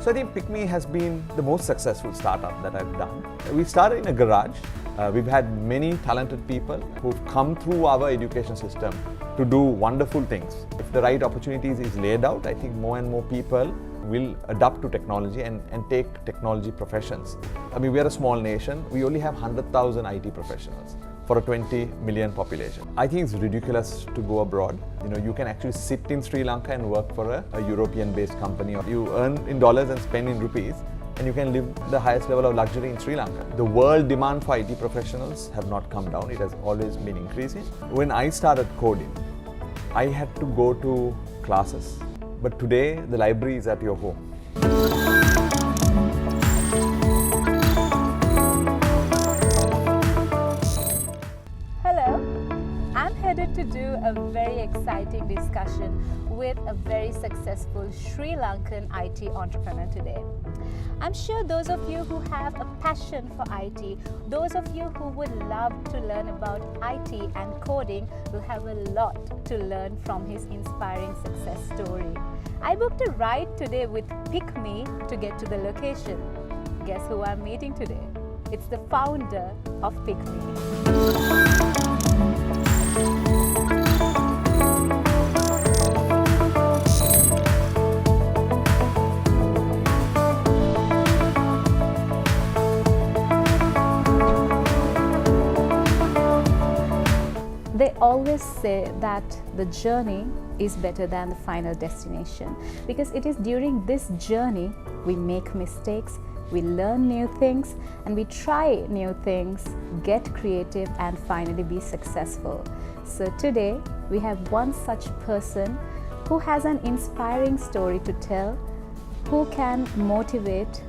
So I think PickMe has been the most successful startup that I've done. We started in a garage. We've had many talented people who've come through our education system to do wonderful things. If the right opportunities is laid out, I think more and more people will adapt to technology and take technology professions. I mean, we are a small nation. We only have 100,000 IT professionals for a 20 million population. I think it's ridiculous to go abroad. You can actually sit in Sri Lanka and work for a European-based company. You earn in dollars and spend in rupees, and you can live the highest level of luxury in Sri Lanka. The world demand for IT professionals have not come down. It has always been increasing. When I started coding, I had to go to classes, but today the library is at your home. I'm headed to do a very exciting discussion with a very successful Sri Lankan IT entrepreneur today. I'm sure those of you who have a passion for IT, those of you who would love to learn about IT and coding will have a lot to learn from his inspiring success story. I booked a ride today with PickMe to get to the location. Guess who I'm meeting today? It's the founder of PickMe. They always say that the journey is better than the final destination, because it is during this journey we make mistakes, we learn new things, and we try new things, get creative, and finally be successful. So today we have one such person who has an inspiring story to tell, who can motivate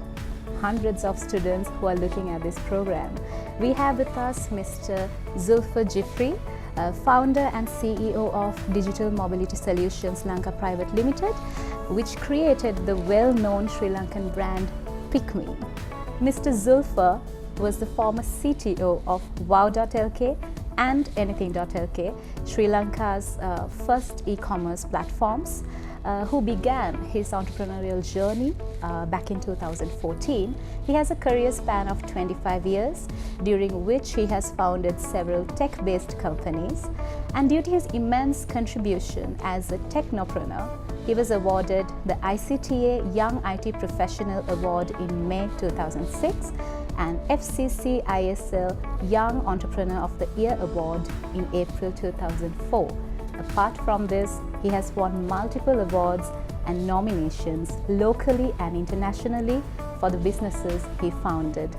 hundreds of students who are looking at this program. We have with us Mr. Zulfer Jiffry, founder and CEO of Digital Mobility Solutions Lanka Private Limited, which created the well-known Sri Lankan brand PickMe. Mr. Zulfer was the former CTO of Wow.lk and Anything.lk, Sri Lanka's first e-commerce platforms, who began his entrepreneurial journey back in 2014. He has a career span of 25 years, during which he has founded several tech-based companies. And due to his immense contribution as a technopreneur, he was awarded the ICTA Young IT Professional Award in May 2006 and FCC ISL Young Entrepreneur of the Year Award in April 2004. Apart from this, he has won multiple awards and nominations locally and internationally for the businesses he founded.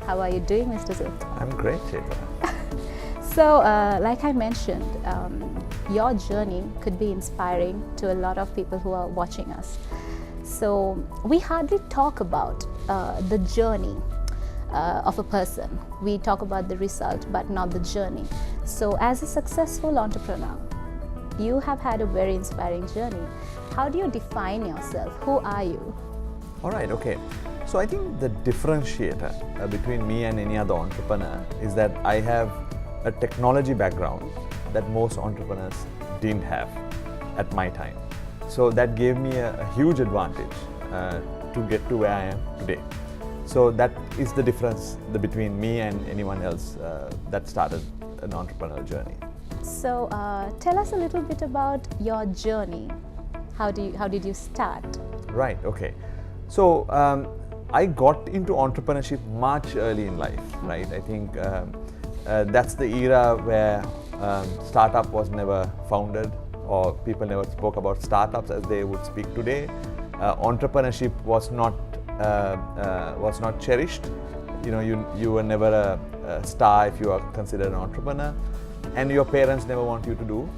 How are you doing, Mr. Zulfer? I'm great, Chetan. So, like I mentioned, your journey could be inspiring to a lot of people who are watching us. So, we hardly talk about the journey of a person. We talk about the result, but not the journey. So, as a successful entrepreneur, you have had a very inspiring journey. How do you define yourself? Who are you? All right, okay. So I think the differentiator between me and any other entrepreneur is that I have a technology background that most entrepreneurs didn't have at my time. So that gave me a huge advantage to get to where I am today. So that is the difference between me and anyone else that started an entrepreneurial journey. So tell us a little bit about your journey. How did you start? Right, okay. So I got into entrepreneurship much early in life, right? I think that's the era where startup was never founded, or people never spoke about startups as they would speak today. Entrepreneurship was not cherished. You were never a star if you are considered an entrepreneur, and your parents never want you to do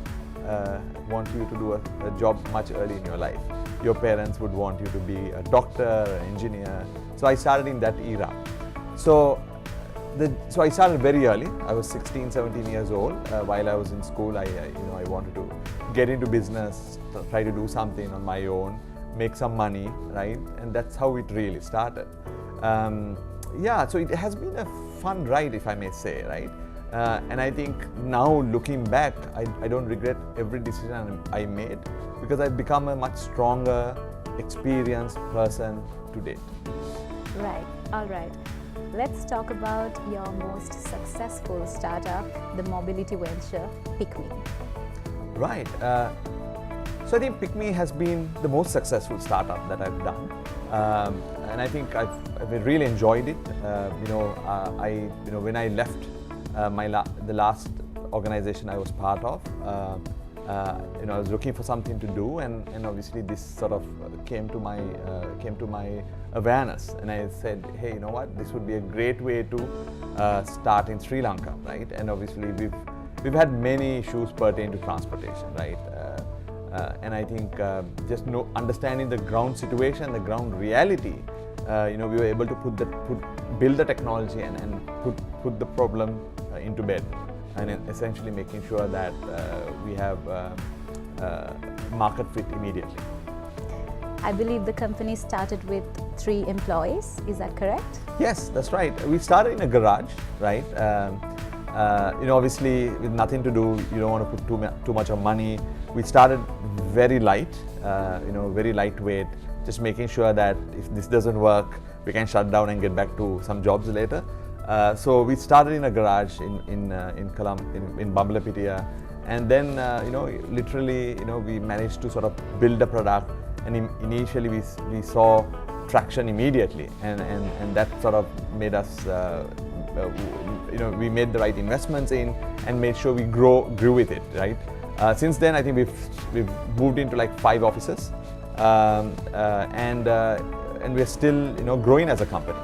a job much early in your life. Your parents would want you to be a doctor, an engineer. So I started in that era. So I started very early. I was 16, 17 years old. While I was in school, I wanted to get into business, try to do something on my own, make some money, right? And that's how it really started. So it has been a fun ride, if I may say, right? And I think now looking back, I don't regret every decision I made, because I've become a much stronger, experienced person to date. Right, all right. Let's talk about your most successful startup, the mobility venture, PickMe. Right. So I think PickMe has been the most successful startup that I've done, and I think I've really enjoyed it. When I left the last organization I was part of, I was looking for something to do, and obviously this sort of came to my awareness, and I said, hey, you know what, this would be a great way to start in Sri Lanka, right? And obviously we've had many issues pertaining to transportation, right? And I think just understanding the ground situation, the ground reality, we were able to build the technology and put the problem into bed, and essentially making sure that we have market fit immediately. I believe the company started with 3 employees, is that correct? Yes, that's right. We started in a garage, right? Obviously with nothing to do, you don't want to put too much of money. We started very light, very lightweight, just making sure that if this doesn't work, we can shut down and get back to some jobs later. So we started in a garage in Bambalapitiya, and then literally we managed to sort of build a product, and initially we saw traction immediately, and that sort of made us we made the right investments in and made sure we grew with it, right? Since then, I think we've moved into like 5 offices, and we're still growing as a company.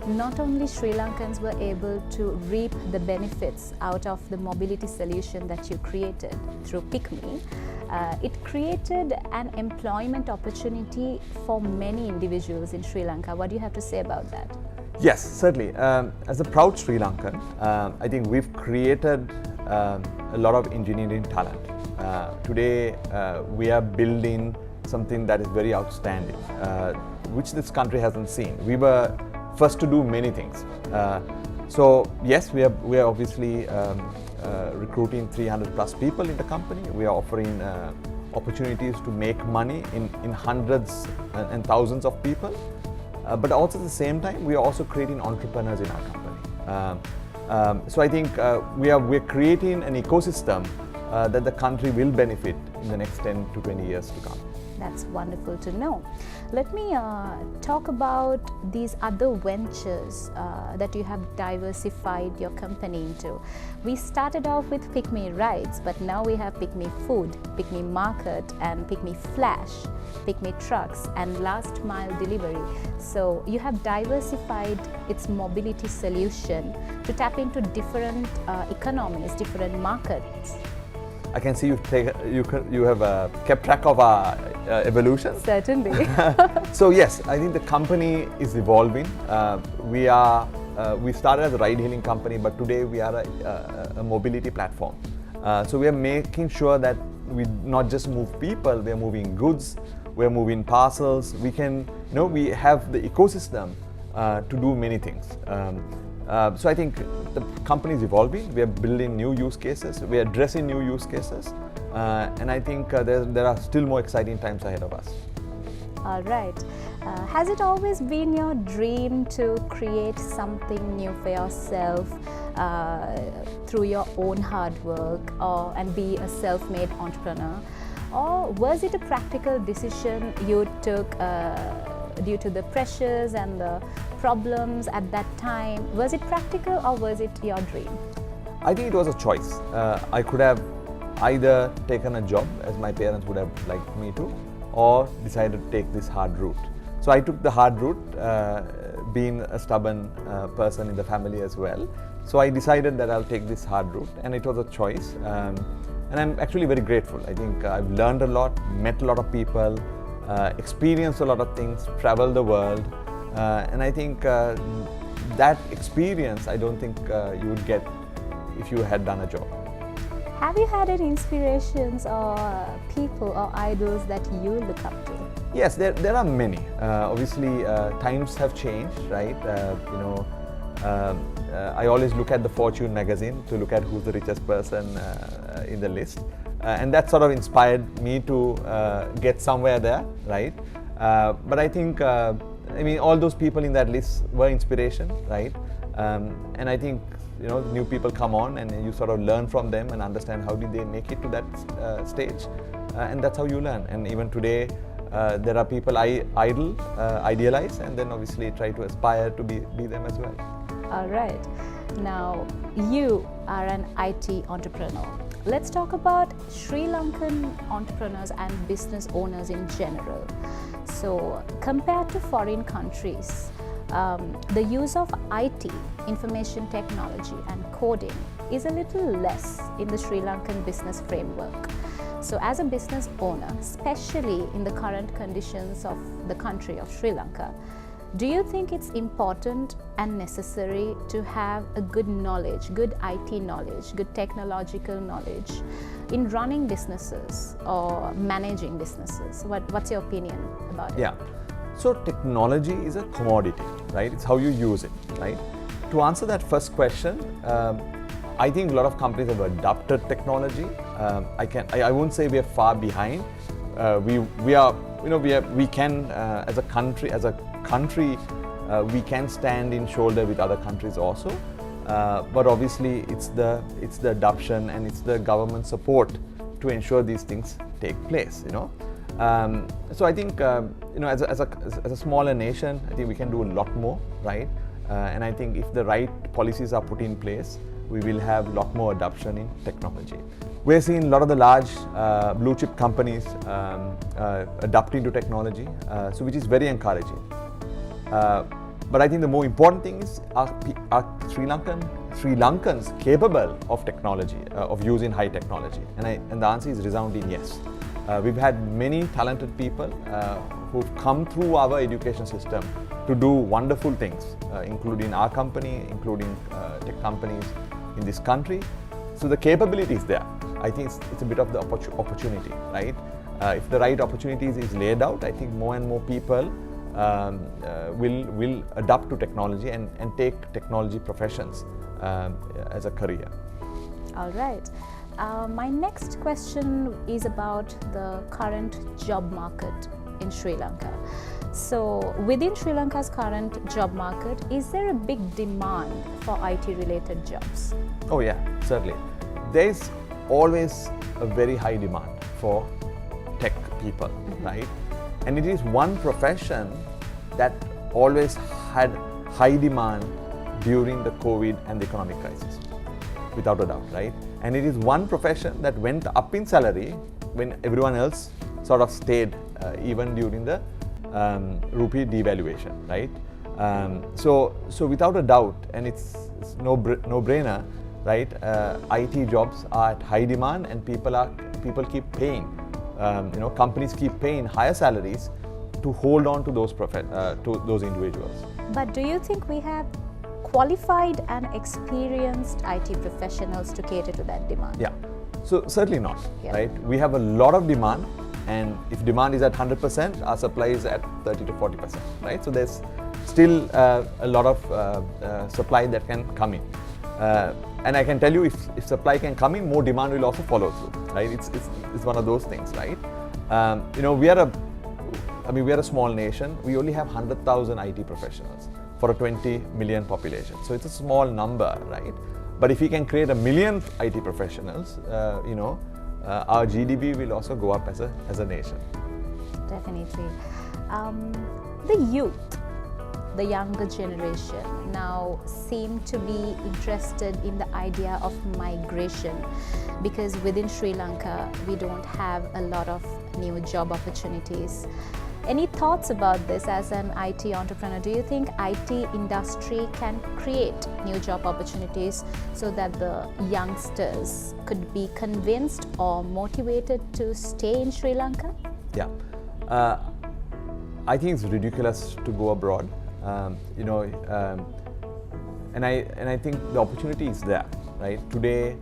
Not only Sri Lankans were able to reap the benefits out of the mobility solution that you created through PickMe, it created an employment opportunity for many individuals in Sri Lanka. What do you have to say about that? Yes, certainly. As a proud Sri Lankan, I think we've created a lot of engineering talent. Today, we are building something that is very outstanding, which this country hasn't seen. We were first to do many things. So yes, we are obviously recruiting 300 plus people in the company. We are offering opportunities to make money in hundreds and thousands of people. But also at the same time, we are also creating entrepreneurs in our company. So I think we're creating an ecosystem that the country will benefit in the next 10 to 20 years to come. That's wonderful to know. Let me talk about these other ventures that you have diversified your company into. We started off with PickMe Rides, but now we have PickMe Food, PickMe Market, and PickMe Flash, PickMe Trucks, and Last Mile Delivery. So you have diversified its mobility solution to tap into different economies, different markets. I can see you have kept track of our evolution. Certainly. So yes, I think the company is evolving. We started as a ride-hailing company, but today we are a mobility platform. So we are making sure that we not just move people, we are moving goods, we are moving parcels. We have the ecosystem to do many things. So I think the company is evolving. We are building new use cases. We are addressing new use cases, and I think there are still more exciting times ahead of us. All right. Has it always been your dream to create something new for yourself through your own hard work, and be a self-made entrepreneur, or was it a practical decision you took due to the pressures and the problems at that time? Was it practical or was it your dream? I think it was a choice. I could have either taken a job, as my parents would have liked me to, or decided to take this hard route. So I took the hard route, being a stubborn person in the family as well. So I decided that I'll take this hard route, and it was a choice. And I'm actually very grateful. I think I've learned a lot, met a lot of people, experienced a lot of things, traveled the world, and I think that experience I don't think you would get if you had done a job. Have you had any inspirations or people or idols that you look up to? Yes, there are many. Obviously, times have changed, right? I always look at the Fortune magazine to look at who's the richest person in the list. And that sort of inspired me to get somewhere there, right? But I think, all those people in that list were inspiration, right? And I think, new people come on and you sort of learn from them and understand how did they make it to that stage. And that's how you learn. And even today, there are people I idealize, and then obviously try to aspire to be them as well. All right. Now, you are an IT entrepreneur. Let's talk about Sri Lankan entrepreneurs and business owners in general. So, compared to foreign countries, the use of IT, information technology, and coding is a little less in the Sri Lankan business framework. So, as a business owner, especially in the current conditions of the country of Sri Lanka, do you think it's important and necessary to have a good knowledge, good IT knowledge, good technological knowledge in running businesses or managing businesses? What's your opinion about it? Yeah. So technology is a commodity, right? It's how you use it, right? To answer that first question, I think a lot of companies have adopted technology. I won't say we are far behind. We can as a country, we can stand in shoulder with other countries also. But obviously, it's the adoption and it's the government support to ensure these things take place. So I think as a smaller nation, I think we can do a lot more, right? And I think if the right policies are put in place, we will have a lot more adoption in technology. We're seeing a lot of the large blue chip companies adapting to technology, so which is very encouraging. But I think the more important thing is, are Sri Lankans capable of technology, of using high technology? And the answer is resounding yes. We've had many talented people who've come through our education system to do wonderful things, including our company, including tech companies in this country. So the capability is there. I think it's a bit of the opportunity, right? If the right opportunities is laid out, I think more and more people will adapt to technology and take technology professions as a career. All right. My next question is about the current job market in Sri Lanka. So, within Sri Lanka's current job market, is there a big demand for IT-related jobs? Oh yeah, certainly. There is always a very high demand for tech people, right? And it is one profession that always had high demand during the COVID and the economic crisis, without a doubt, right? And it is one profession that went up in salary when everyone else sort of stayed, even during the rupee devaluation, right? So without a doubt, and it's no brainer, right? IT jobs are at high demand, and people keep paying. Companies keep paying higher salaries to hold on to those individuals. But do you think we have qualified and experienced IT professionals to cater to that demand? Yeah, so certainly not, Yeah. right? We have a lot of demand, and if demand is at 100%, our supply is at 30 to 40%, right? So there's still a lot of supply that can come in. And I can tell you, if supply can come in, more demand will also follow through, right? It's one of those things, right? We are a small nation. We only have 100,000 IT professionals for a 20 million population. So it's a small number, right? But if we can create 1 million IT professionals, our GDP will also go up as a nation. Definitely. The youth, the younger generation, now seem to be interested in the idea of migration, because within Sri Lanka, we don't have a lot of new job opportunities. Any thoughts about this as an IT entrepreneur? Do you think IT industry can create new job opportunities so that the youngsters could be convinced or motivated to stay in Sri Lanka? Yeah, I think it's ridiculous to go abroad, and I think the opportunity is there, right? Today,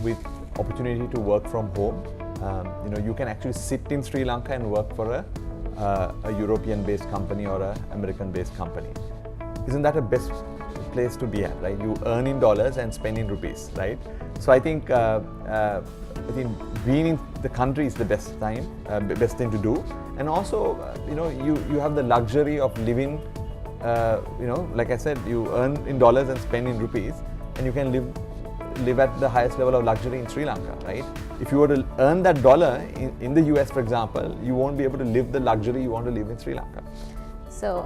with opportunity to work from home, you can actually sit in Sri Lanka and work for a European-based company or an American-based company. Isn't that a best place to be at, right? You earn in dollars and spend in rupees, right? So I think being in the country is the best thing to do, And also, you have the luxury of living, like I said, you earn in dollars and spend in rupees, and you can live at the highest level of luxury in Sri Lanka, right? If you were to earn that dollar in the US, for example, you won't be able to live the luxury you want to live in Sri Lanka. So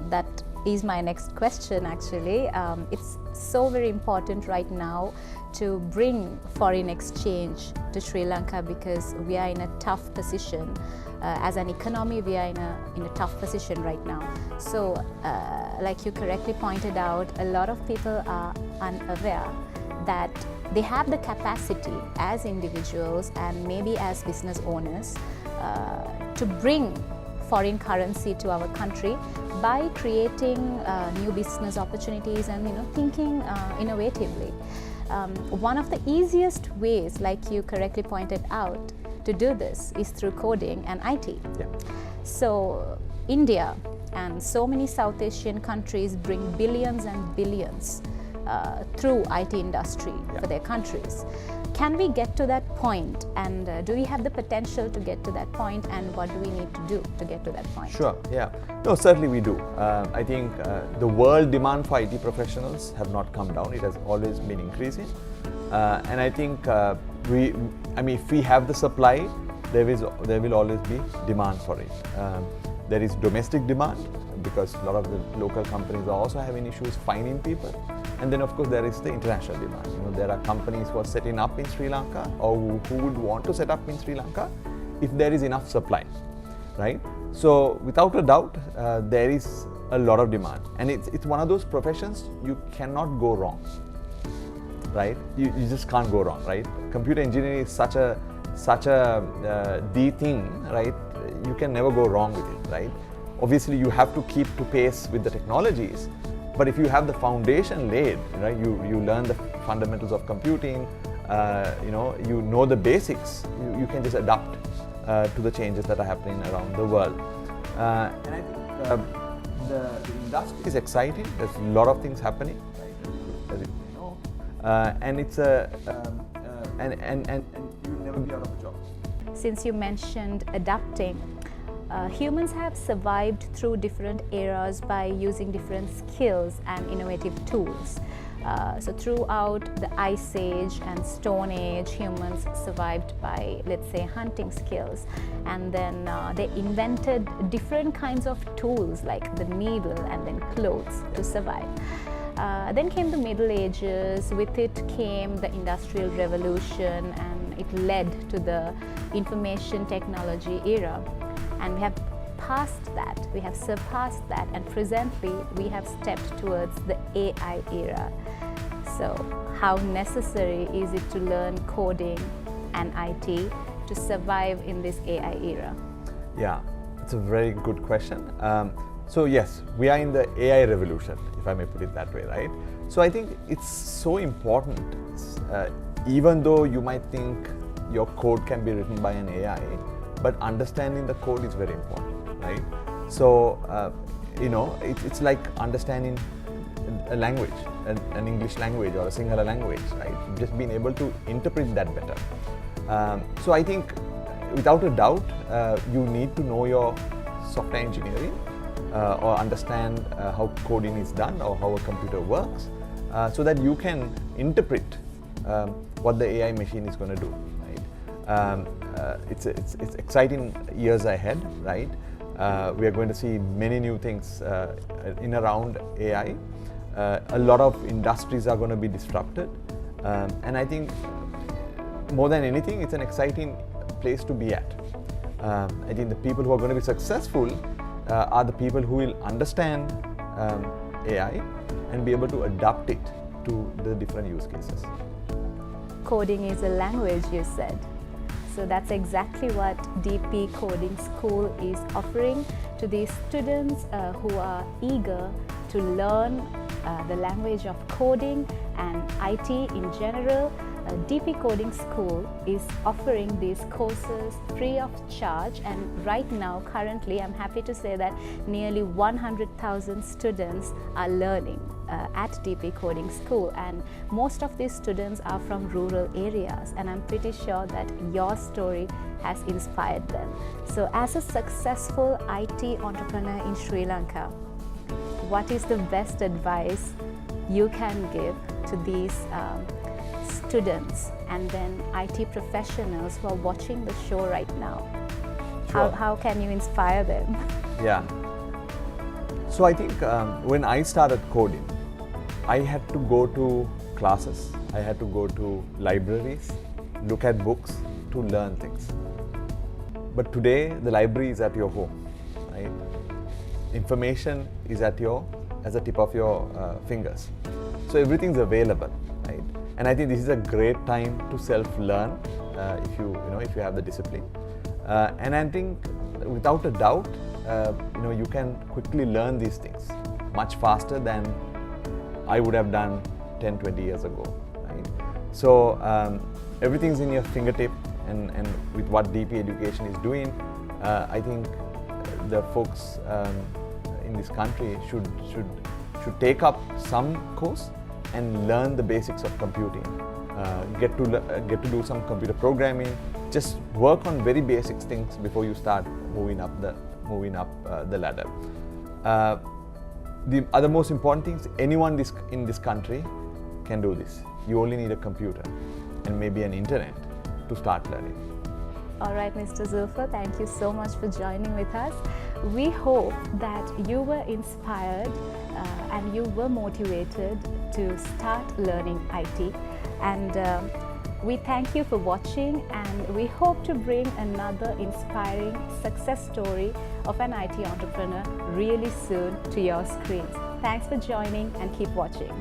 that is my next question actually. It's so very important right now to bring foreign exchange to Sri Lanka because we are in a tough position. As an economy, we are in a tough position right now. So like you correctly pointed out, a lot of people are unaware that they have the capacity as individuals and maybe as business owners to bring foreign currency to our country by creating new business opportunities and thinking innovatively. One of the easiest ways, like you correctly pointed out, to do this is through coding and IT. Yeah. So India and so many South Asian countries bring billions and billions through IT industry for their countries. Can we get to that point, and do we have the potential to get to that point, and what do we need to do to get to that point? Sure, yeah. No, certainly we do. I think the world demand for IT professionals have not come down. It has always been increasing. And I think if we have the supply, there will always be demand for it. There is domestic demand because a lot of the local companies are also having issues finding people. And then of course there is the international demand. There are companies who are setting up in Sri Lanka or who would want to set up in Sri Lanka if there is enough supply, right? So without a doubt, there is a lot of demand, and it's one of those professions you cannot go wrong, right? You just can't go wrong, right? Computer engineering is such a the thing, right? You can never go wrong with it, right? Obviously you have to keep to pace with the technologies, but if you have the foundation laid, right, you learn the fundamentals of computing, you know the basics, you can just adapt to the changes that are happening around the world. And I think the industry is exciting. There's a lot of things happening, right? As you know, and it's and you'll never be out of a job. Since you mentioned adapting, humans have survived through different eras by using different skills and innovative tools. So throughout the Ice Age and Stone Age, humans survived by, let's say, hunting skills. And then they invented different kinds of tools like the needle and then clothes to survive. Then came the Middle Ages. With it came the Industrial Revolution, and it led to the information technology era. And we have passed that, we have surpassed that, and presently we have stepped towards the AI era. So how necessary is it to learn coding and IT to survive in this AI era? Yeah, it's a very good question. So yes, we are in the AI revolution, if I may put it that way, right? So I think it's so important, even though you might think your code can be written by an AI, but understanding the code is very important, right? So, it's like understanding a language, an English language or a Sinhala language, right? Just being able to interpret that better. So I think, without a doubt, you need to know your software engineering or understand how coding is done or how a computer works, so that you can interpret what the AI machine is going to do, right? It's exciting years ahead, right? We are going to see many new things in around AI. A lot of industries are going to be disrupted, and I think more than anything, it's an exciting place to be at. I think the people who are going to be successful are the people who will understand AI and be able to adapt it to the different use cases. Coding is a language, you said. So that's exactly what DP Coding School is offering to these students who are eager to learn the language of coding and IT in general. DP Coding School is offering these courses free of charge, and right now, currently, I'm happy to say that nearly 100,000 students are learning at DP Coding School, and most of these students are from rural areas, and I'm pretty sure that your story has inspired them. So as a successful IT entrepreneur in Sri Lanka, what is the best advice you can give to these students and then IT professionals who are watching the show right now? Sure. How can you inspire them? Yeah. So I think when I started coding, I had to go to classes, I had to go to libraries, look at books to learn things. But today, the library is at your home, right? Information is at the tip of your fingers. So everything's available, right? And I think this is a great time to self-learn if you have the discipline. And I think without a doubt, you can quickly learn these things much faster than I would have done 10, 20 years ago, right? So everything's in your fingertip, and with what DP Education is doing, I think the folks in this country should take up some course and learn the basics of computing. Get to do some computer programming. Just work on very basic things before you start moving up the ladder. The other most important thing is anyone in this country can do this. You only need a computer and maybe an internet to start learning. All right, Mr. Zulfer, thank you so much for joining with us. We hope that you were inspired and you were motivated to start learning IT. And we thank you for watching, and we hope to bring another inspiring success story of an IT entrepreneur really soon to your screens. Thanks for joining and keep watching.